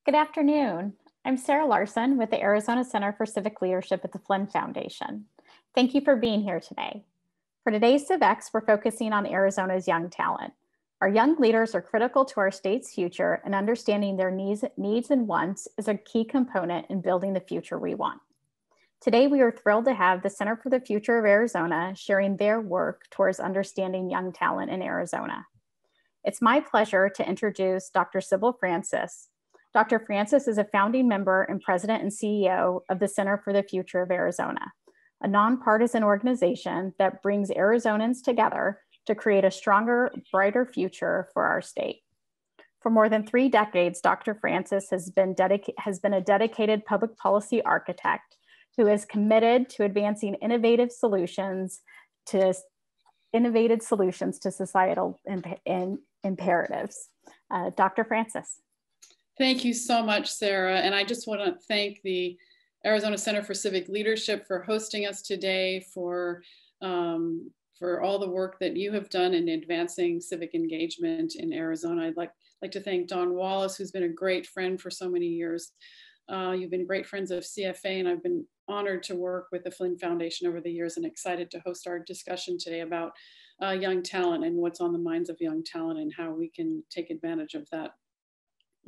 Good afternoon. I'm Sarah Larson with the Arizona Center for Civic Leadership at the Flynn Foundation. Thank you for being here today. For today's CivEx, we're focusing on Arizona's young talent. Our young leaders are critical to our state's future, and understanding their needs and wants is a key component in building the future we want. Today, we are thrilled to have the Center for the Future of Arizona sharing their work towards understanding young talent in Arizona. It's my pleasure to introduce Dr. Sybil Francis. Dr. Francis is a founding member and president and CEO of the Center for the Future of Arizona, a nonpartisan organization that brings Arizonans together to create a stronger, brighter future for our state. For more than 3 decades, Dr. Francis has been a dedicated public policy architect who is committed to advancing innovative solutions to societal imperatives. Dr. Francis. Thank you so much, Sarah. And I just want to thank the Arizona Center for Civic Leadership for hosting us today, for all the work that you have done in advancing civic engagement in Arizona. I'd like to thank Don Wallace, who's been a great friend for so many years. You've been great friends of CFA, and I've been honored to work with the Flynn Foundation over the years and excited to host our discussion today about young talent and what's on the minds of young talent and how we can take advantage of that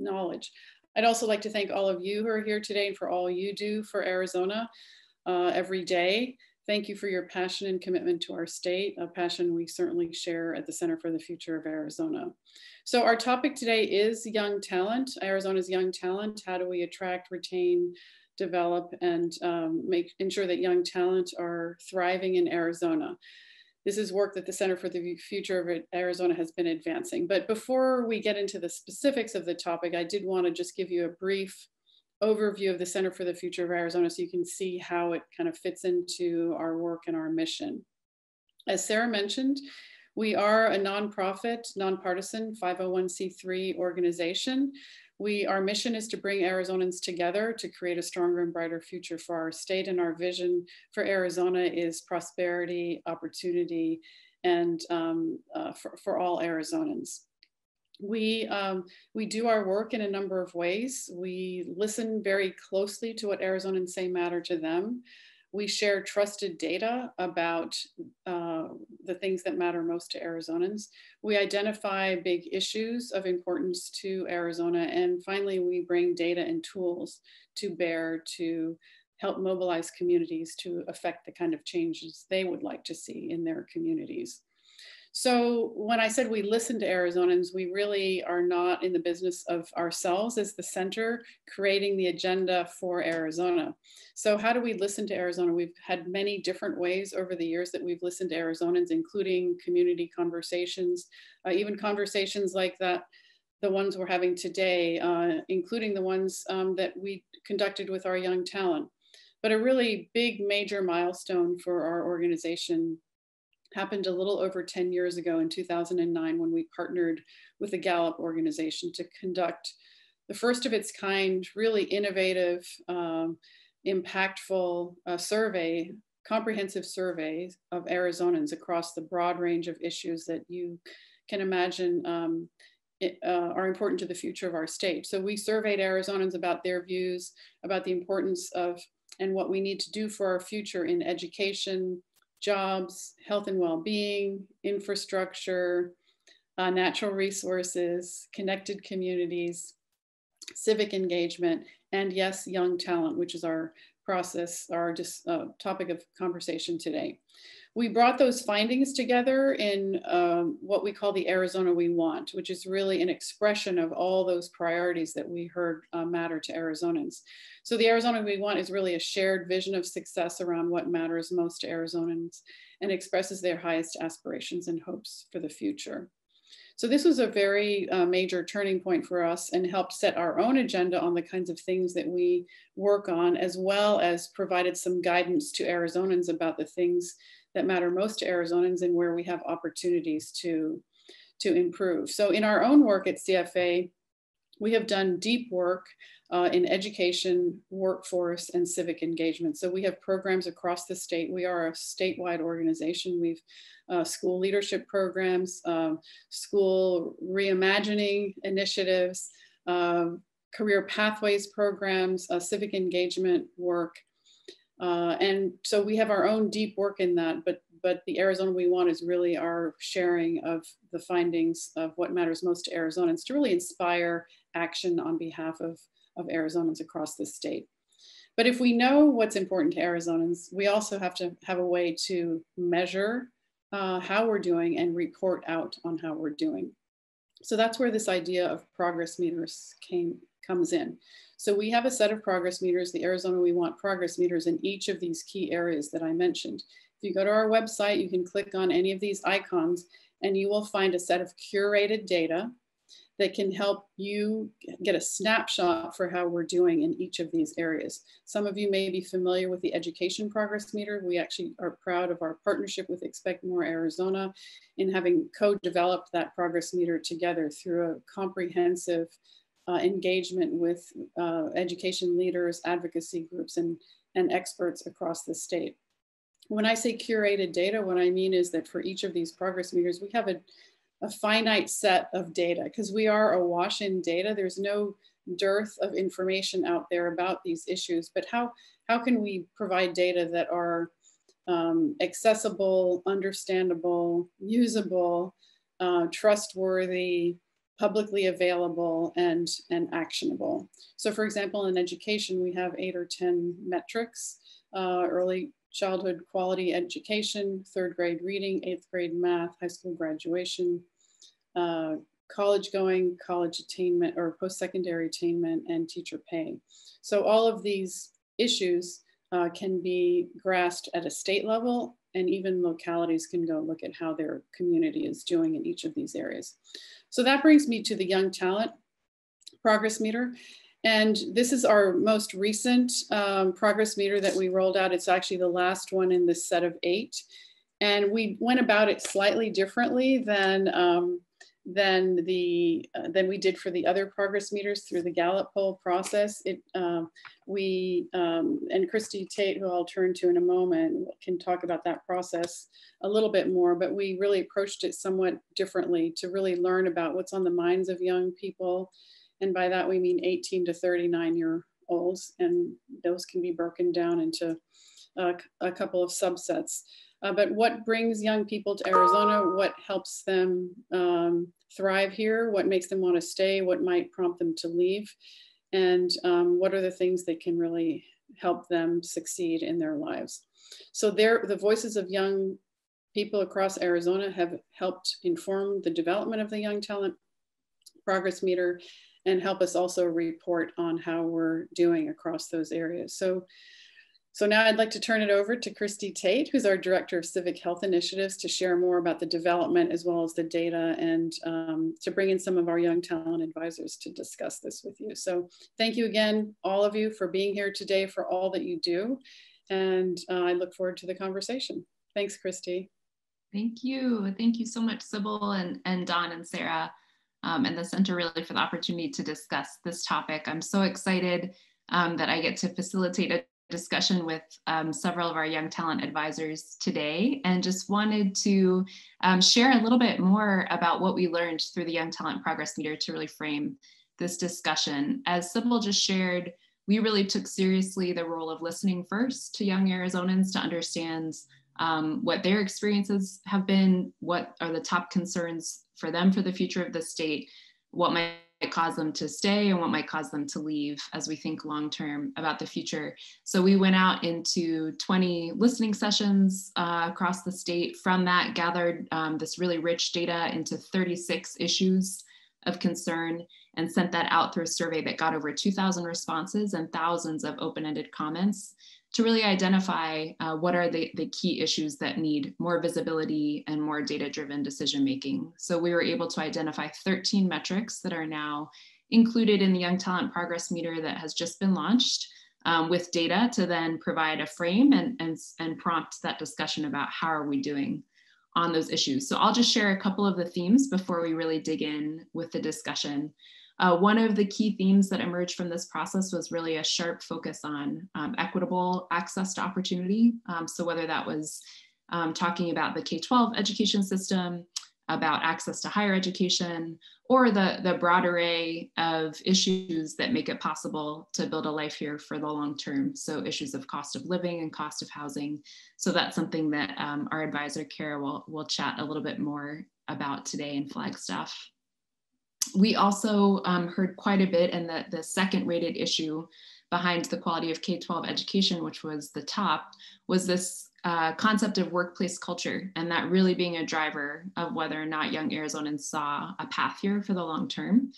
knowledge. I'd also like to thank all of you who are here today and for all you do for Arizona every day. Thank you for your passion and commitment to our state, a passion we certainly share at the Center for the Future of Arizona. So our topic today is young talent, Arizona's young talent. How do we attract, retain, develop, and ensure that young talent are thriving in Arizona? This is work that the Center for the Future of Arizona has been advancing. But before we get into the specifics of the topic, I did want to just give you a brief overview of the Center for the Future of Arizona so you can see how it kind of fits into our work and our mission. As Sarah mentioned, we are a nonprofit, nonpartisan 501c3 organization. Our mission is to bring Arizonans together to create a stronger and brighter future for our state. And our vision for Arizona is prosperity, opportunity, and for all Arizonans. We do our work in a number of ways. We listen very closely to what Arizonans say matter to them. We share trusted data about the things that matter most to Arizonans. We identify big issues of importance to Arizona. And finally, we bring data and tools to bear to help mobilize communities to affect the kind of changes they would like to see in their communities. So when I said we listen to Arizonans, we really are not in the business of ourselves as the center creating the agenda for Arizona. So how do we listen to Arizona? We've had many different ways over the years that we've listened to Arizonans, including community conversations, even conversations like that, the ones we're having today, including the ones that we conducted with our young talent. But a really big major milestone for our organization happened a little over 10 years ago in 2009 when we partnered with the Gallup organization to conduct the first of its kind, really innovative, impactful comprehensive survey of Arizonans across the broad range of issues that you can imagine are important to the future of our state. So we surveyed Arizonans about their views, about the importance of and what we need to do for our future in education, jobs, health and well-being, infrastructure, natural resources, connected communities, civic engagement, and yes, young talent, which is our topic of conversation today. We brought those findings together in what we call the Arizona We Want, which is really an expression of all those priorities that we heard matter to Arizonans. So the Arizona We Want is really a shared vision of success around what matters most to Arizonans and expresses their highest aspirations and hopes for the future. So this was a very major turning point for us and helped set our own agenda on the kinds of things that we work on, as well as provided some guidance to Arizonans about the things that matter most to Arizonans and where we have opportunities to improve. So in our own work at CFA, we have done deep work in education, workforce, and civic engagement. So we have programs across the state. We are a statewide organization. We've school leadership programs, school reimagining initiatives, career pathways programs, civic engagement work. And so we have our own deep work in that, but the Arizona We Want is really our sharing of the findings of what matters most to Arizonans to really inspire action on behalf of Arizonans across the state. But if we know what's important to Arizonans, we also have to have a way to measure how we're doing and report out on how we're doing. So that's where this idea of progress meters comes in. So we have a set of progress meters, the Arizona We Want progress meters in each of these key areas that I mentioned. If you go to our website, you can click on any of these icons and you will find a set of curated data that can help you get a snapshot for how we're doing in each of these areas. Some of you may be familiar with the education progress meter. We actually are proud of our partnership with Expect More Arizona in having co-developed that progress meter together through a comprehensive engagement with education leaders, advocacy groups, and experts across the state. When I say curated data, what I mean is that for each of these progress meters, we have a finite set of data because we are awash in data. There's no dearth of information out there about these issues, but how can we provide data that are accessible, understandable, usable, trustworthy, publicly available, and actionable. So for example, in education, we have 8 or 10 metrics: early childhood quality education, 3rd grade reading, 8th grade math, high school graduation, college going, college attainment or post-secondary attainment, and teacher pay. So all of these issues can be grasped at a state level, and even localities can go look at how their community is doing in each of these areas. So that brings me to the Young Talent Progress Meter. And this is our most recent progress meter that we rolled out. It's actually the last one in this set of 8. And we went about it slightly differently than we did for the other progress meters through the Gallup poll process. And Christina Tate, who I'll turn to in a moment, can talk about that process a little bit more, but we really approached it somewhat differently to really learn about what's on the minds of young people. And by that, we mean 18 to 39-year-olds, and those can be broken down into a couple of subsets. But what brings young people to Arizona, what helps them thrive here, what makes them want to stay, what might prompt them to leave, and what are the things that can really help them succeed in their lives. So the voices of young people across Arizona have helped inform the development of the Young Talent Progress Meter and help us also report on how we're doing across those areas. So now I'd like to turn it over to Christina Tate, who's our Director of Civic Health Initiatives, to share more about the development as well as the data, and to bring in some of our young talent advisors to discuss this with you. So thank you again, all of you, for being here today, for all that you do. And I look forward to the conversation. Thanks, Christy. Thank you. Thank you so much, Sybil and Don and Sarah, and the center really for the opportunity to discuss this topic. I'm so excited that I get to facilitate a discussion with several of our young talent advisors today, and just wanted to share a little bit more about what we learned through the Young Talent Progress Meter to really frame this discussion. As Sybil just shared, we really took seriously the role of listening first to young Arizonans to understand what their experiences have been, what are the top concerns for them for the future of the state, what might cause them to stay and what might cause them to leave as we think long-term about the future. So we went out into 20 listening sessions across the state. From that, gathered this really rich data into 36 issues of concern and sent that out through a survey that got over 2,000 responses and thousands of open-ended comments to really identify what are the key issues that need more visibility and more data-driven decision-making. So we were able to identify 13 metrics that are now included in the Young Talent Progress Meter that has just been launched, with data to then provide a frame and prompt that discussion about how are we doing on those issues. So I'll just share a couple of the themes before we really dig in with the discussion. One of the key themes that emerged from this process was really a sharp focus on equitable access to opportunity. So whether that was talking about the K-12 education system, about access to higher education, or the broad array of issues that make it possible to build a life here for the long term. So issues of cost of living and cost of housing. So that's something that our advisor, Kara, will chat a little bit more about today in Flagstaff. We also heard quite a bit, and the second rated issue behind the quality of K-12 education, which was the top, was this concept of workplace culture, and that really being a driver of whether or not young Arizonans saw a path here for the long term.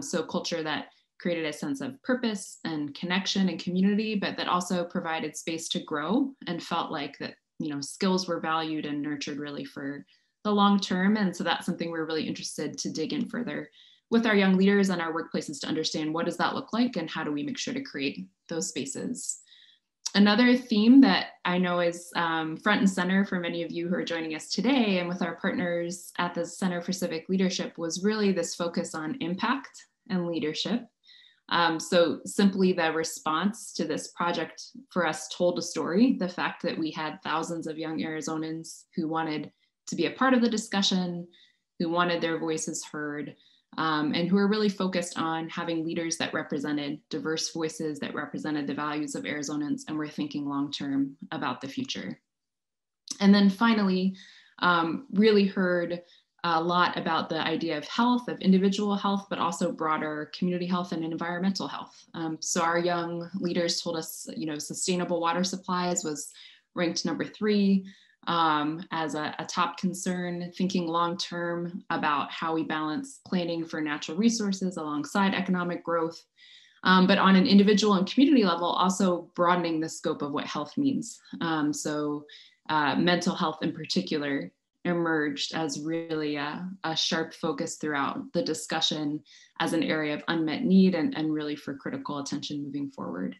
So culture that created a sense of purpose and connection and community, but that also provided space to grow and felt like that, you know, skills were valued and nurtured really for the long term. And so that's something we're really interested to dig in further with our young leaders and our workplaces to understand what does that look like and how do we make sure to create those spaces. Another theme that I know is front and center for many of you who are joining us today and with our partners at the Center for Civic Leadership was really this focus on impact and leadership. So simply the response to this project for us told a story, the fact that we had thousands of young Arizonans who wanted to be a part of the discussion, who wanted their voices heard, and who are really focused on having leaders that represented diverse voices, that represented the values of Arizonans, and were thinking long-term about the future. And then finally, really heard a lot about the idea of health, of individual health, but also broader community health and environmental health. So our young leaders told us, you know, sustainable water supplies was ranked number 3. As a top concern, thinking long-term about how we balance planning for natural resources alongside economic growth, but on an individual and community level, also broadening the scope of what health means. So mental health in particular emerged as really a sharp focus throughout the discussion as an area of unmet need and really for critical attention moving forward.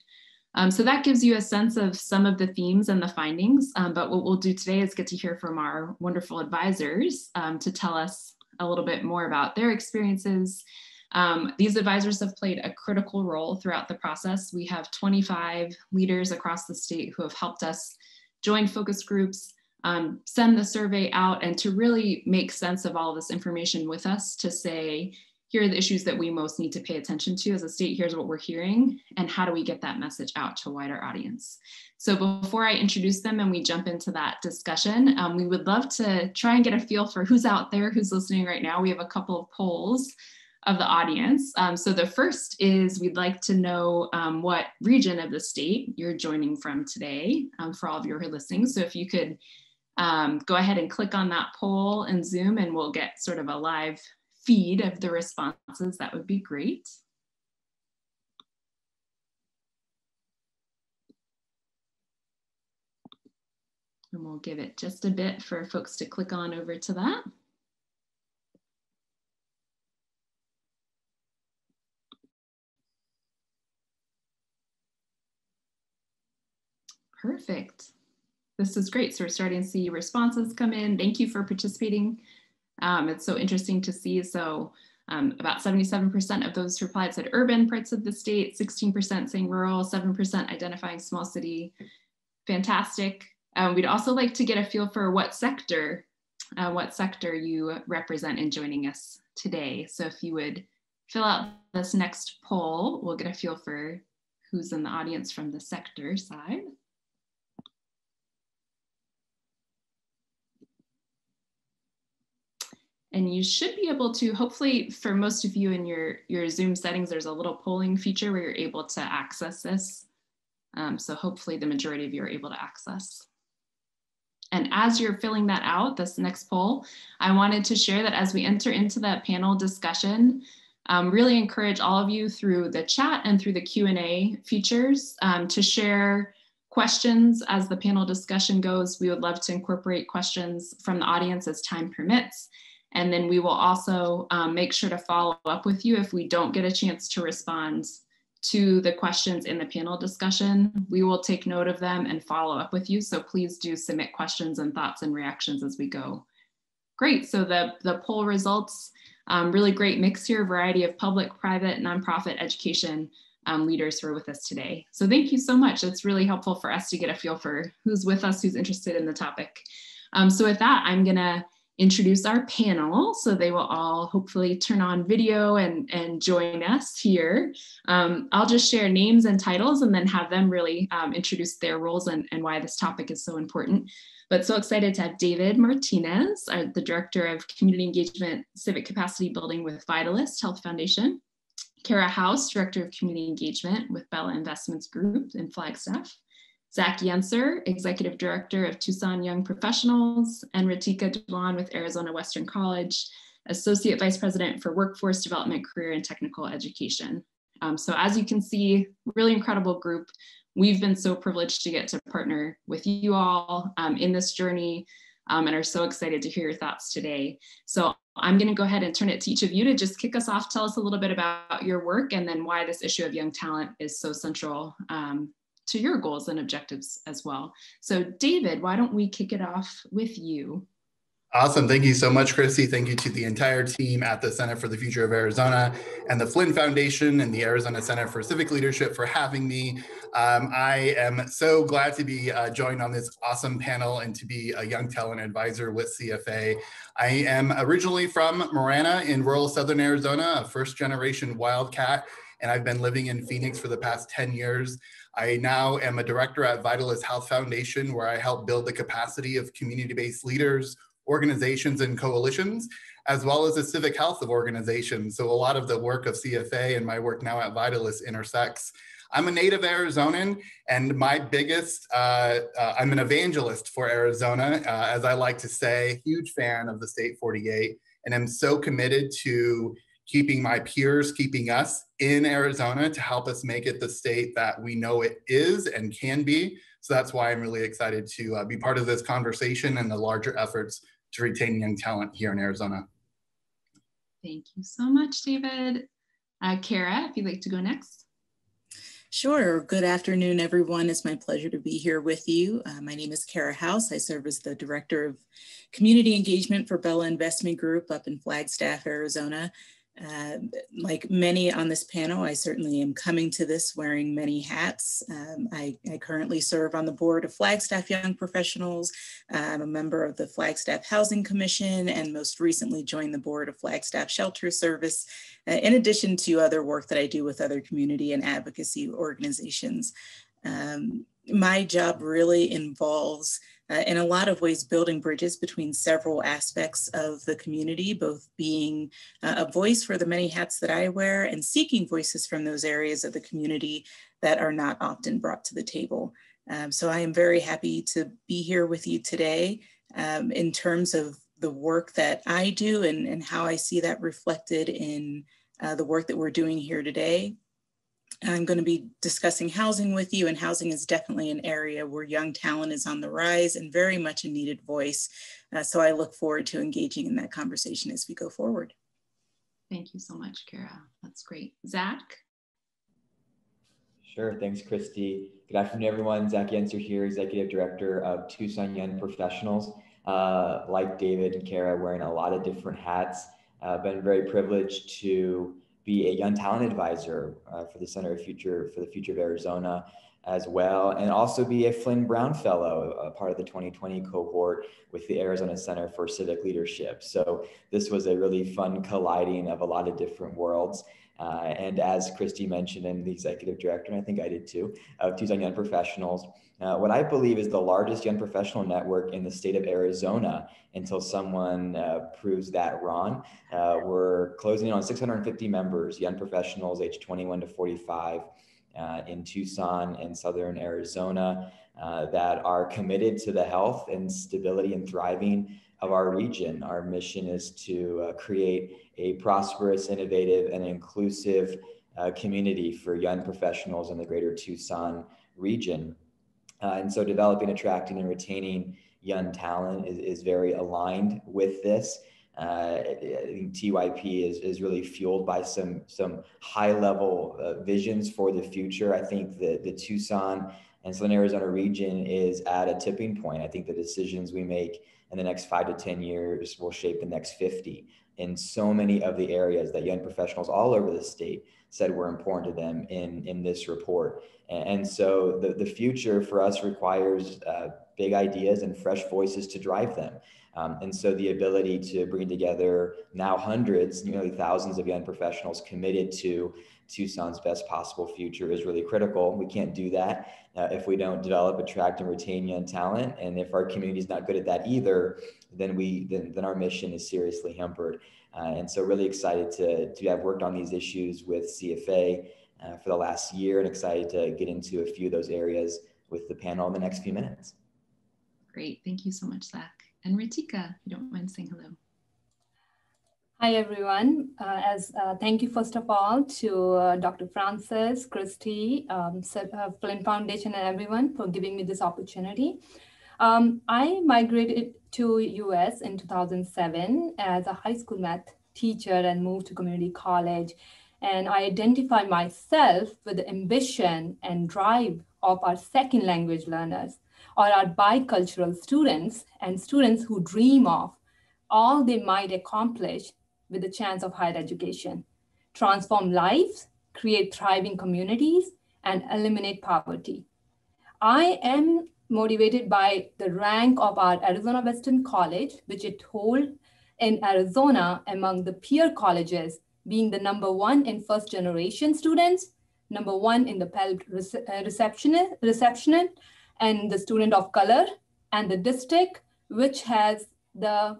So that gives you a sense of some of the themes and the findings, but what we'll do today is get to hear from our wonderful advisors to tell us a little bit more about their experiences. These advisors have played a critical role throughout the process. We have 25 leaders across the state who have helped us join focus groups, send the survey out, and to really make sense of all of this information with us to say, here are the issues that we most need to pay attention to as a state, here's what we're hearing, and how do we get that message out to a wider audience. So before I introduce them and we jump into that discussion, we would love to try and get a feel for who's out there, who's listening right now. We have a couple of polls of the audience. So the first is we'd like to know what region of the state you're joining from today for all of you who are listening. So if you could go ahead and click on that poll in Zoom and we'll get sort of a live feed of the responses, that would be great. And we'll give it just a bit for folks to click on over to that. Perfect. This is great. So we're starting to see responses come in. Thank you for participating. It's so interesting to see. So about 77% of those who replied said urban parts of the state, 16% saying rural, 7% identifying small city. Fantastic. We'd also like to get a feel for what sector you represent in joining us today. So if you would fill out this next poll, we'll get a feel for who's in the audience from the sector side. And you should be able to, hopefully for most of you in your Zoom settings, there's a little polling feature where you're able to access this. So hopefully the majority of you are able to access. And as you're filling that out, this next poll, I wanted to share that as we enter into the panel discussion, really encourage all of you through the chat and through the Q&A features to share questions as the panel discussion goes. We would love to incorporate questions from the audience as time permits. And then we will also make sure to follow up with you if we don't get a chance to respond to the questions in the panel discussion. We will take note of them and follow up with you. So please do submit questions and thoughts and reactions as we go. Great, so the poll results, really great mix here, variety of public, private, nonprofit, education leaders who are with us today. So thank you so much. It's really helpful for us to get a feel for who's with us, who's interested in the topic. So with that, I'm gonna introduce our panel. So they will all hopefully turn on video and join us here. I'll just share names and titles and then have them really introduce their roles and why this topic is so important. But so excited to have David Martinez, the Director of Community Engagement, Civic Capacity Building with Vitalist Health Foundation. Kara House, Director of Community Engagement with Bella Investments Group in Flagstaff. Zac Yenser, Executive Director of Tucson Young Professionals, and Ritika Dwan with Arizona Western College, Associate Vice President for Workforce Development, Career and Technical Education. So as you can see, really incredible group. We've been so privileged to get to partner with you all in this journey and are so excited to hear your thoughts today. So I'm going to go ahead and turn it to each of you to just kick us off, tell us a little bit about your work and then why this issue of young talent is so central to your goals and objectives as well. So David, why don't we kick it off with you? Awesome. Thank you so much, Christy. Thank you to the entire team at the Center for the Future of Arizona and the Flynn Foundation and the Arizona Center for Civic Leadership for having me. I am so glad to be joined on this awesome panel and to be a young talent advisor with CFA. I am originally from Marana in rural Southern Arizona, a first-generation Wildcat, and I've been living in Phoenix for the past 10 years. I now am a director at Vitalist Health Foundation, where I help build the capacity of community-based leaders, organizations and coalitions, as well as the civic health of organizations. So a lot of the work of CFA and my work now at Vitalist intersects. I'm a native Arizonan, and my biggest, I'm an evangelist for Arizona, as I like to say, huge fan of the state 48, and I'm so committed to keeping my peers, keeping us in Arizona to help us make it the state that we know it is and can be. So that's why I'm really excited to be part of this conversation and the larger efforts to retain young talent here in Arizona. Thank you so much, David. Kara, if you'd like to go next. Sure. Good afternoon, everyone. It's my pleasure to be here with you. My name is Kara House. I serve as the Director of Community Engagement for Bella Investment Group up in Flagstaff, Arizona. Like many on this panel, I certainly am coming to this wearing many hats. I currently serve on the board of Flagstaff Young Professionals. I'm a member of the Flagstaff Housing Commission and most recently joined the board of Flagstaff Shelter Service, in addition to other work that I do with other community and advocacy organizations. My job really involves in a lot of ways building bridges between several aspects of the community, both being a voice for the many hats that I wear and seeking voices from those areas of the community that are not often brought to the table. So I am very happy to be here with you today in terms of the work that I do and how I see that reflected in the work that we're doing here today. I'm going to be discussing housing with you, and housing is definitely an area where young talent is on the rise and very much a needed voice. So I look forward to engaging in that conversation as we go forward. Thank you so much, Kara. That's great. Zac? Sure, thanks, Christy. Good afternoon, everyone. Zac Yenser here, Executive Director of Tucson Young Professionals. Like David and Kara, wearing a lot of different hats. Been very privileged to be a young talent advisor for the Center for the Future of Arizona as well, and also be a Flynn Brown Fellow, a part of the 2020 cohort with the Arizona Center for Civic Leadership. So this was a really fun colliding of a lot of different worlds. And as Christy mentioned, I'm the Executive Director, and I think I did too, of Tucson Young Professionals, what I believe is the largest young professional network in the state of Arizona, until someone proves that wrong. We're closing in on 650 members, young professionals aged 21 to 45 in Tucson and Southern Arizona that are committed to the health and stability and thriving of our region. Our mission is to create a prosperous, innovative, and inclusive community for young professionals in the greater Tucson region. And so developing, attracting, and retaining young talent is very aligned with this. I think TYP is really fueled by some high level visions for the future. I think that the Tucson and Southern Arizona region is at a tipping point. I think the decisions we make in the next 5 to 10 years will shape the next 50 in so many of the areas that young professionals all over the state said were important to them in this report. And so the future for us requires big ideas and fresh voices to drive them. And so the ability to bring together now hundreds, nearly thousands of young professionals committed to Tucson's best possible future is really critical. We can't do that if we don't develop, attract, and retain young talent. And if our community is not good at that either, then our mission is seriously hampered. And so really excited to have worked on these issues with CFA for the last year, and excited to get into a few of those areas with the panel in the next few minutes. Great, thank you so much, Zac. And Ritika, if you don't mind saying hello. Hi, everyone. Thank you, first of all, to Dr. Francis, Christy, Flynn Foundation, and everyone for giving me this opportunity. I migrated to US in 2007 as a high school math teacher and moved to community college. And I identify myself with the ambition and drive of our second language learners, or our bicultural students, and students who dream of all they might accomplish with the chance of higher education, transform lives, create thriving communities, and eliminate poverty. I am motivated by the rank of our Arizona Western College, which it holds in Arizona among the peer colleges, being the #1 in first generation students, #1 in the Pell receptionist, and the student of color, and the district, which has the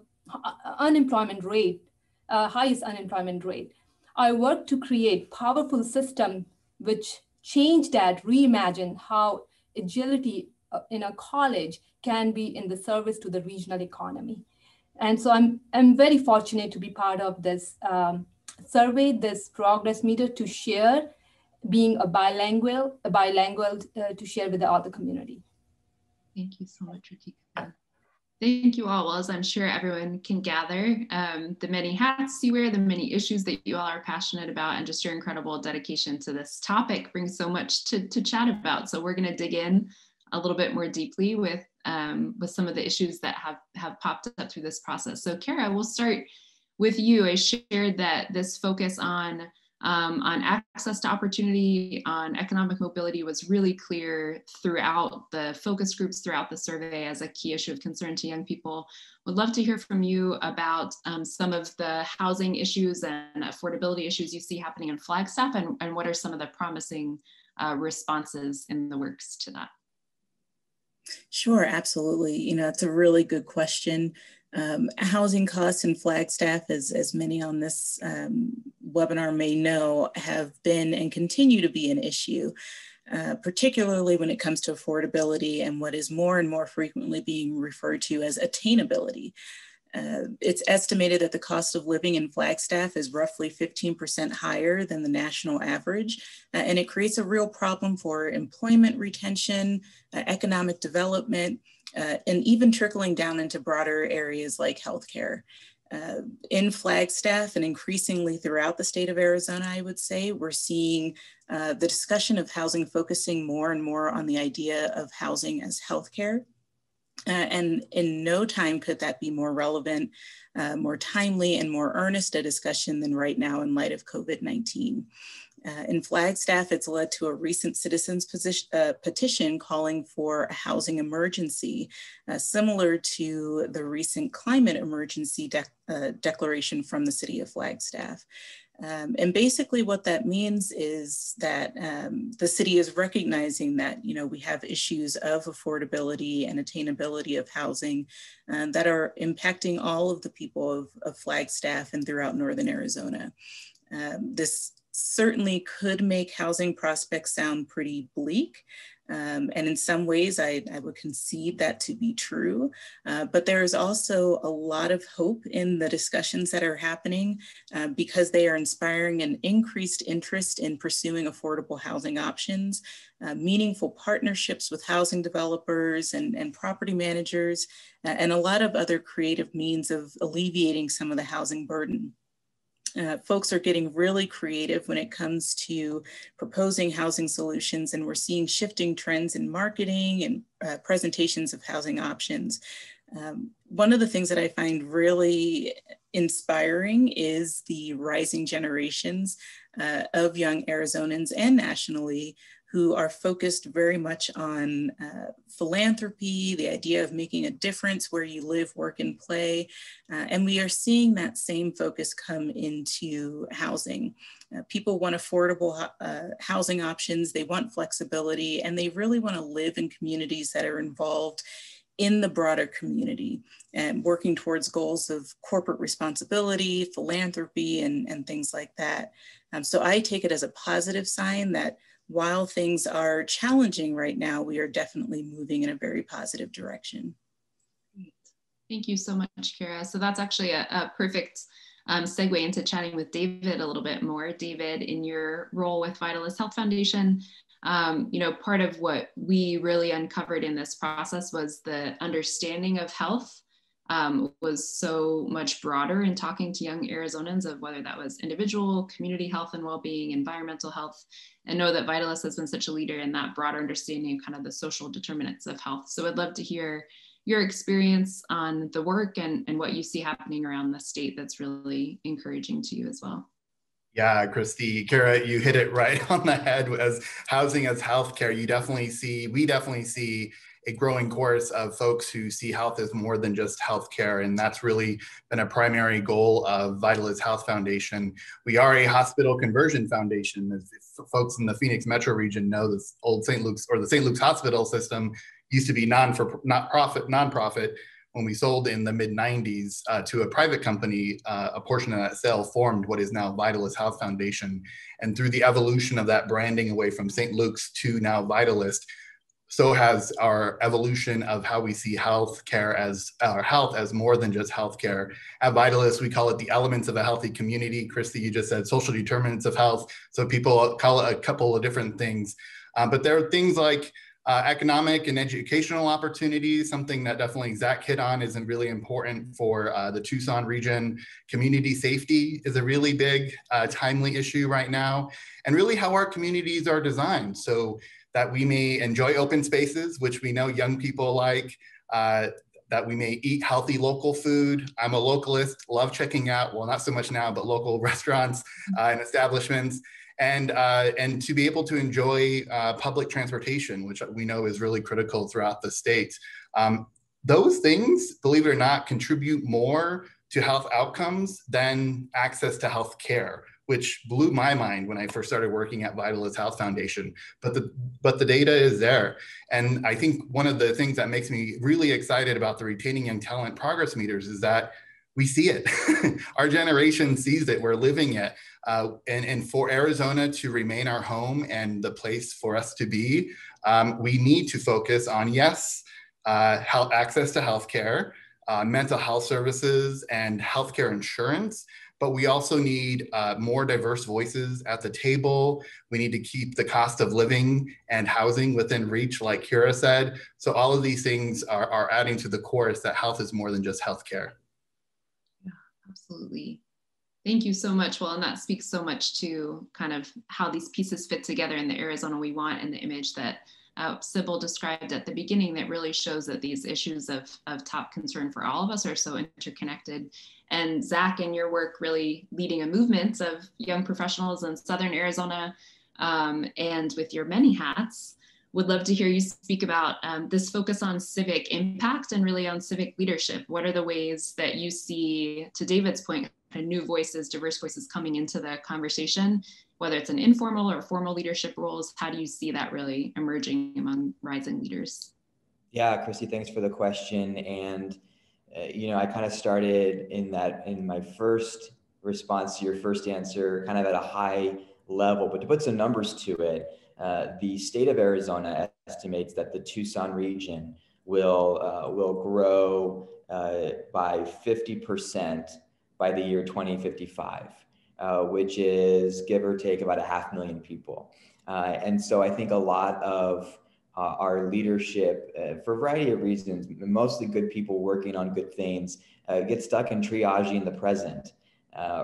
unemployment rate, highest unemployment rate. I work to create powerful system which change that, reimagine how agility in a college can be in the service to the regional economy. And so I'm very fortunate to be part of this survey, this progress meter, to share, being a bilingual to share with the other community. Thank you so much, Ritika. Thank you all. Well, as I'm sure everyone can gather, the many hats you wear, the many issues that you all are passionate about, and just your incredible dedication to this topic brings so much to chat about. So we're going to dig in a little bit more deeply with some of the issues that have popped up through this process. So Kara, we'll start with you. I shared that this focus on access to opportunity, on economic mobility was really clear throughout the focus groups, throughout the survey, as a key issue of concern to young people. Would love to hear from you about some of the housing issues and affordability issues you see happening in Flagstaff, and what are some of the promising responses in the works to that? Sure, absolutely. You know, it's a really good question. Housing costs in Flagstaff, as many on this webinar may know, have been and continue to be an issue, particularly when it comes to affordability and what is more and more frequently being referred to as attainability. It's estimated that the cost of living in Flagstaff is roughly 15% higher than the national average, and it creates a real problem for employment retention, economic development, and even trickling down into broader areas like healthcare. In Flagstaff and increasingly throughout the state of Arizona, I would say, we're seeing the discussion of housing focusing more and more on the idea of housing as healthcare. And in no time could that be more relevant, more timely, and more earnest a discussion than right now in light of COVID-19. In Flagstaff, it's led to a recent citizens petition calling for a housing emergency, similar to the recent climate emergency declaration from the city of Flagstaff. And basically what that means is that the city is recognizing that, you know, we have issues of affordability and attainability of housing that are impacting all of the people of Flagstaff and throughout Northern Arizona. This certainly could make housing prospects sound pretty bleak. And in some ways, I would concede that to be true. But there is also a lot of hope in the discussions that are happening because they are inspiring an increased interest in pursuing affordable housing options, meaningful partnerships with housing developers and property managers, and a lot of other creative means of alleviating some of the housing burden. Folks are getting really creative when it comes to proposing housing solutions, and we're seeing shifting trends in marketing and presentations of housing options. One of the things that I find really inspiring is the rising generations of young Arizonans and nationally who are focused very much on philanthropy, the idea of making a difference where you live, work, and play. And we are seeing that same focus come into housing. People want affordable housing options, they want flexibility, and they really want to live in communities that are involved in the broader community and working towards goals of corporate responsibility, philanthropy, and things like that. So I take it as a positive sign that while things are challenging right now, we are definitely moving in a very positive direction. Great. Thank you so much, Kara. So that's actually a perfect segue into chatting with David a little bit more. David, in your role with Vitalist Health Foundation, part of what we really uncovered in this process was the understanding of health was so much broader in talking to young Arizonans of whether that was individual, community health and well-being, environmental health, and know that Vitalist has been such a leader in that broader understanding of kind of the social determinants of health. So I'd love to hear your experience on the work and what you see happening around the state that's really encouraging to you as well. Yeah, Christy, Kara, you hit it right on the head as housing as healthcare. We definitely see a growing chorus of folks who see health as more than just healthcare. And that's really been a primary goal of Vitalist Health Foundation. We are a hospital conversion foundation. As folks in the Phoenix metro region know, this old St. Luke's or the St. Luke's hospital system used to be nonprofit. When we sold in the mid-90s to a private company, a portion of that sale formed what is now Vitalist Health Foundation. And through the evolution of that branding away from St. Luke's to now Vitalist, so has our evolution of how we see healthcare as health as more than just healthcare. At Vitalist, we call it the elements of a healthy community. Christy, you just said social determinants of health. So people call it a couple of different things. But there are things like economic and educational opportunities, something that definitely Zac hit on isn't really important for the Tucson region. Community safety is a really big, timely issue right now, and really how our communities are designed so that we may enjoy open spaces, which we know young people like, that we may eat healthy local food. I'm a localist, love checking out, well, not so much now, but local restaurants and establishments. And to be able to enjoy public transportation, which we know is really critical throughout the state. Those things, believe it or not, contribute more to health outcomes than access to health care, which blew my mind when I first started working at Vitalist Health Foundation. But the data is there. And I think one of the things that makes me really excited about the Retaining Young Talent Progress Meters is that we see it. Our generation sees it, we're living it. And for Arizona to remain our home and the place for us to be, we need to focus on, yes, health, access to healthcare, mental health services, and healthcare insurance. But we also need more diverse voices at the table. We need to keep the cost of living and housing within reach, like Kira said. So all of these things are adding to the chorus that health is more than just healthcare. Yeah, absolutely. Thank you so much. Well, and that speaks so much to kind of how these pieces fit together in the Arizona we want and the image that Sybil described at the beginning that really shows that these issues of top concern for all of us are so interconnected. And Zac, in your work, really leading a movement of young professionals in Southern Arizona and with your many hats, would love to hear you speak about this focus on civic impact and really on civic leadership. What are the ways that you see, to David's point, new voices, diverse voices coming into the conversation, whether it's an informal or formal leadership roles? How do you see that really emerging among rising leaders? Yeah, Christy, thanks for the question. And, I kind of started in my first response to your first answer, kind of at a high level, but to put some numbers to it, the state of Arizona estimates that the Tucson region will grow by 50% by the year 2055, which is give or take about 500,000 people. And so I think a lot of our leadership, for a variety of reasons, mostly good people working on good things, get stuck in triaging the present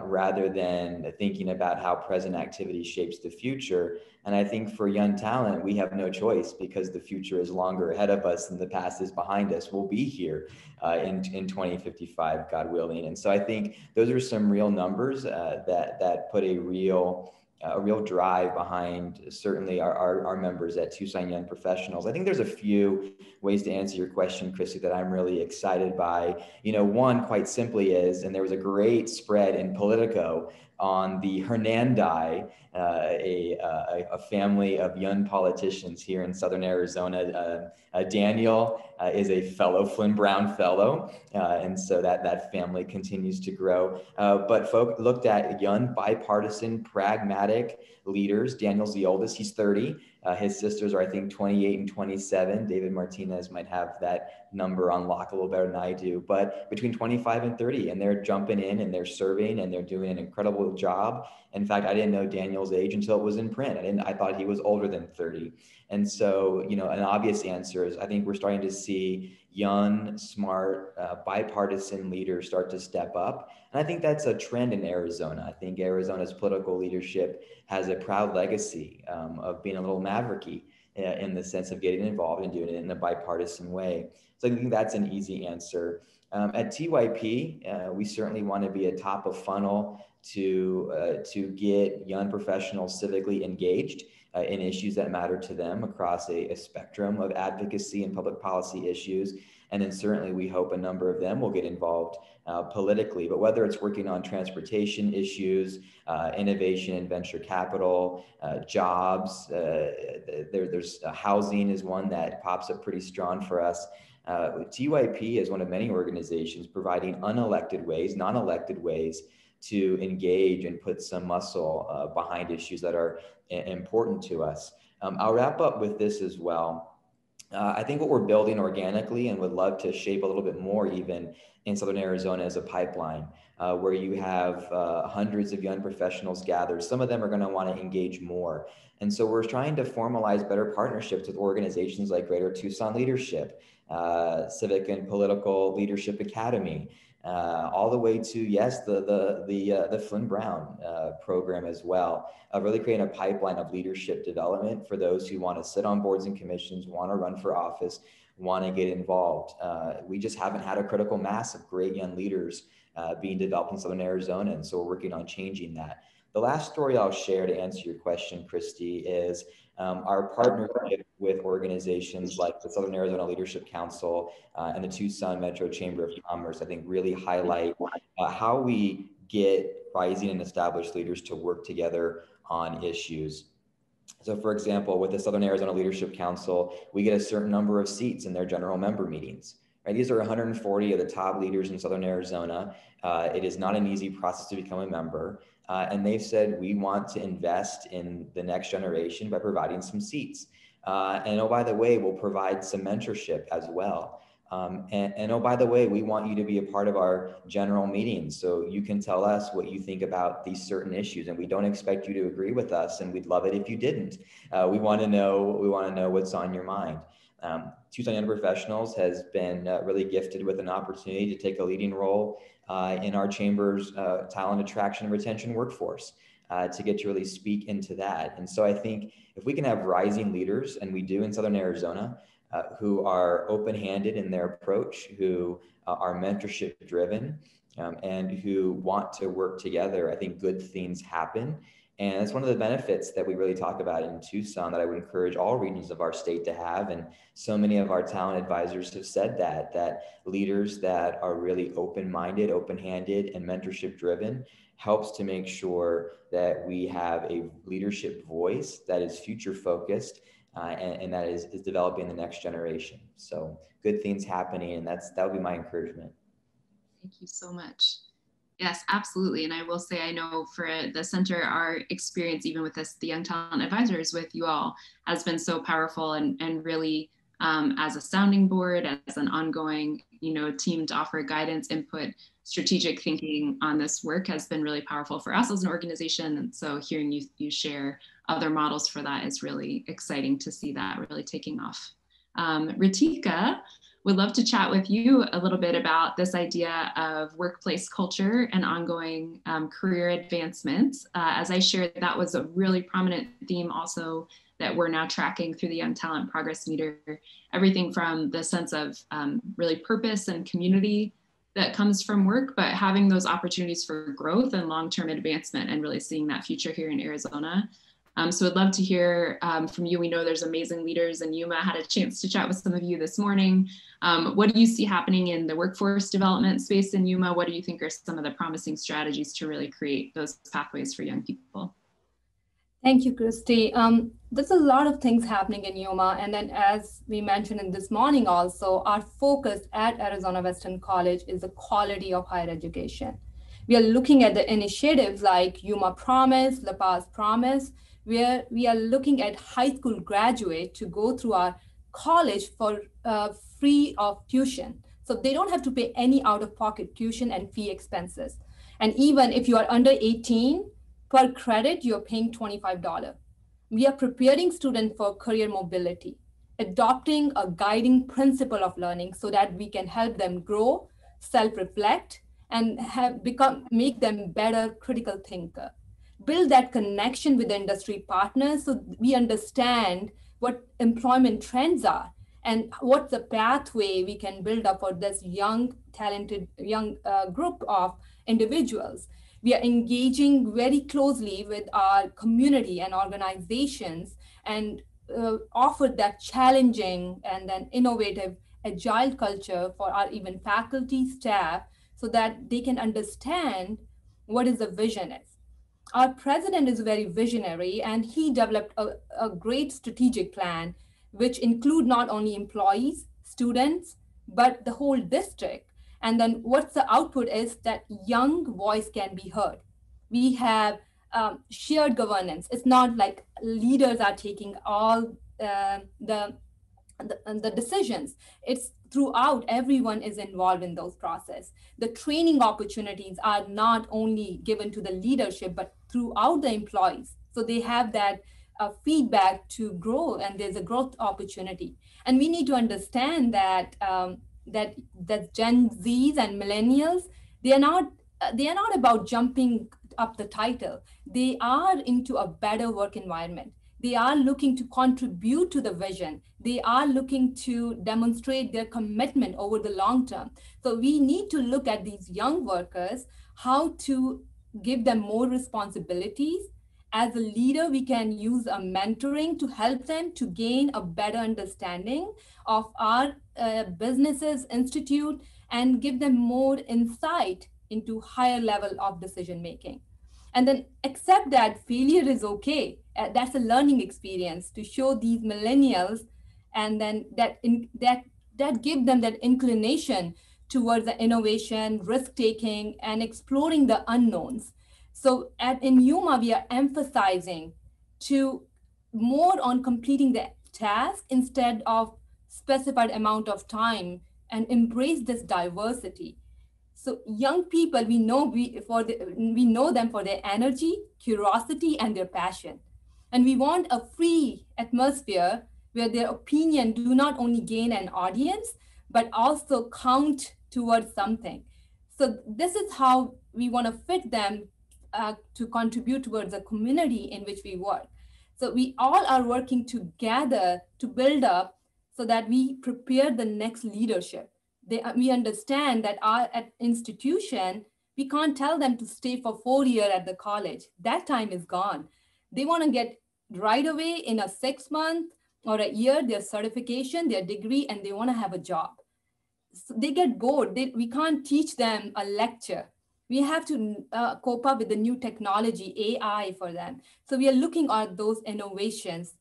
rather than thinking about how present activity shapes the future. And I think for young talent, we have no choice because the future is longer ahead of us than the past is behind us. We'll be here in 2055, God willing. And so I think those are some real numbers that put a real a real drive behind certainly our members at Tucson Young Professionals. I think there's a few ways to answer your question, Christy, that I'm really excited by. One quite simply is, and there was a great spread in Politico on the Hernandi, a family of young politicians here in Southern Arizona. Daniel is a fellow Flynn Brown Fellow, and so that family continues to grow. But folk looked at young, bipartisan, pragmatic leaders. Daniel's the oldest, he's 30. His sisters are, I think, 28 and 27. David Martinez might have that number on lock a little better than I do, but between 25 and 30, and they're jumping in and they're serving and they're doing an incredible job. In fact, I didn't know Daniel's age until it was in print. I thought he was older than 30. And so, an obvious answer is I think we're starting to see young, smart, bipartisan leaders start to step up. And I think that's a trend in Arizona. I think Arizona's political leadership has a proud legacy of being a little mavericky in the sense of getting involved and doing it in a bipartisan way. So I think that's an easy answer. At TYP, we certainly want to be a top of funnel to get young professionals civically engaged in issues that matter to them across a spectrum of advocacy and public policy issues. And then certainly we hope a number of them will get involved politically, but whether it's working on transportation issues, innovation and venture capital, jobs, there's housing is one that pops up pretty strong for us. TYP is one of many organizations providing unelected ways, non-elected ways to engage and put some muscle behind issues that are important to us. I'll wrap up with this as well. I think what we're building organically and would love to shape a little bit more even in Southern Arizona is a pipeline where you have hundreds of young professionals gathered. Some of them are going to want to engage more. And so we're trying to formalize better partnerships with organizations like Greater Tucson Leadership, Civic and Political Leadership Academy, all the way to, yes, the Flynn Brown program as well, really creating a pipeline of leadership development for those who want to sit on boards and commissions, want to run for office, want to get involved. We just haven't had a critical mass of great young leaders being developed in Southern Arizona, and so we're working on changing that. The last story I'll share to answer your question, Christy, is our partnership with organizations like the Southern Arizona Leadership Council and the Tucson Metro Chamber of Commerce, I think really highlight how we get rising and established leaders to work together on issues. So for example, with the Southern Arizona Leadership Council, we get a certain number of seats in their general member meetings. Right? These are 140 of the top leaders in Southern Arizona. It is not an easy process to become a member. And they've said, we want to invest in the next generation by providing some seats. And oh, by the way, we'll provide some mentorship as well. And oh, by the way, we want you to be a part of our general meetings so you can tell us what you think about these certain issues. And we don't expect you to agree with us, and we'd love it if you didn't. We want to know what's on your mind. Tucson Young Professionals has been really gifted with an opportunity to take a leading role in our chamber's talent attraction and retention workforce to get to really speak into that. And so I think if we can have rising leaders, and we do in Southern Arizona, who are open-handed in their approach, who are mentorship driven, and who want to work together, I think good things happen. And it's one of the benefits that we really talk about in Tucson that I would encourage all regions of our state to have. And so many of our talent advisors have said that leaders that are really open-minded, open-handed, and mentorship driven helps to make sure that we have a leadership voice that is future focused and that is developing the next generation. So good things happening, and that would be my encouragement. Thank you so much. Yes, absolutely. And I will say, I know for the center, our experience, even with this, the Young Talent Advisors with you all, has been so powerful and really as a sounding board, as an ongoing, team to offer guidance, input, strategic thinking on this work has been really powerful for us as an organization. And so hearing you share other models for that is really exciting to see that really taking off. Ritika, would love to chat with you a little bit about this idea of workplace culture and ongoing career advancement. As I shared, that was a really prominent theme also that we're now tracking through the Young Talent Progress Meter. Everything from the sense of really purpose and community that comes from work, but having those opportunities for growth and long-term advancement and really seeing that future here in Arizona. So I'd love to hear from you. We know there's amazing leaders in Yuma. I had a chance to chat with some of you this morning. What do you see happening in the workforce development space in Yuma? What do you think are some of the promising strategies to really create those pathways for young people? Thank you, Christy. There's a lot of things happening in Yuma. And then as we mentioned in this morning also, our focus at Arizona Western College is the quality of higher education. We are looking at the initiatives like Yuma Promise, La Paz Promise, where we are looking at high school graduates to go through our college for free of tuition. So they don't have to pay any out-of-pocket tuition and fee expenses. And even if you are under 18, per credit, you're paying $25. We are preparing students for career mobility, adopting a guiding principle of learning so that we can help them grow, self-reflect, and make them better critical thinker. Build that connection with the industry partners so we understand what employment trends are and what's the pathway we can build up for this young, talented, group of individuals. We are engaging very closely with our community and organizations and offer that challenging and then innovative, agile culture for our even faculty, staff, so that they can understand what is the vision is. Our president is very visionary and he developed a great strategic plan, which include not only employees, students, but the whole district. And then what's the output is that young voice can be heard. We have shared governance. It's not like leaders are taking all the decisions. It's throughout, everyone is involved in those processes. The training opportunities are not only given to the leadership, but throughout the employees. So they have that feedback to grow, and there's a growth opportunity. And we need to understand that that Gen Zs and millennials, they are not about jumping up the title. They are into a better work environment. They are looking to contribute to the vision. They are looking to demonstrate their commitment over the long term. So we need to look at these young workers, how to give them more responsibilities. As a leader, we can use a mentoring to help them to gain a better understanding of our businesses, institute, and give them more insight into higher level of decision making. And then accept that failure is okay. That's a learning experience to show these millennials, and then that give them that inclination towards the innovation, risk-taking, and exploring the unknowns. So in Yuma, we are emphasizing to more on completing the task instead of specified amount of time, and embrace this diversity. So young people, we know them for their energy, curiosity, and their passion. And we want a free atmosphere where their opinion do not only gain an audience, but also count towards something. So this is how we want to fit them to contribute towards the community in which we work. So we all are working together to build up so that we prepare the next leadership. We understand that at institution, we can't tell them to stay for 4 years at the college. That time is gone. They want to get right away in a 6 month or a year, their certification, their degree, and they want to have a job. So they get bored. We can't teach them a lecture. We have to cope up with the new technology, AI for them. So we are looking at those innovations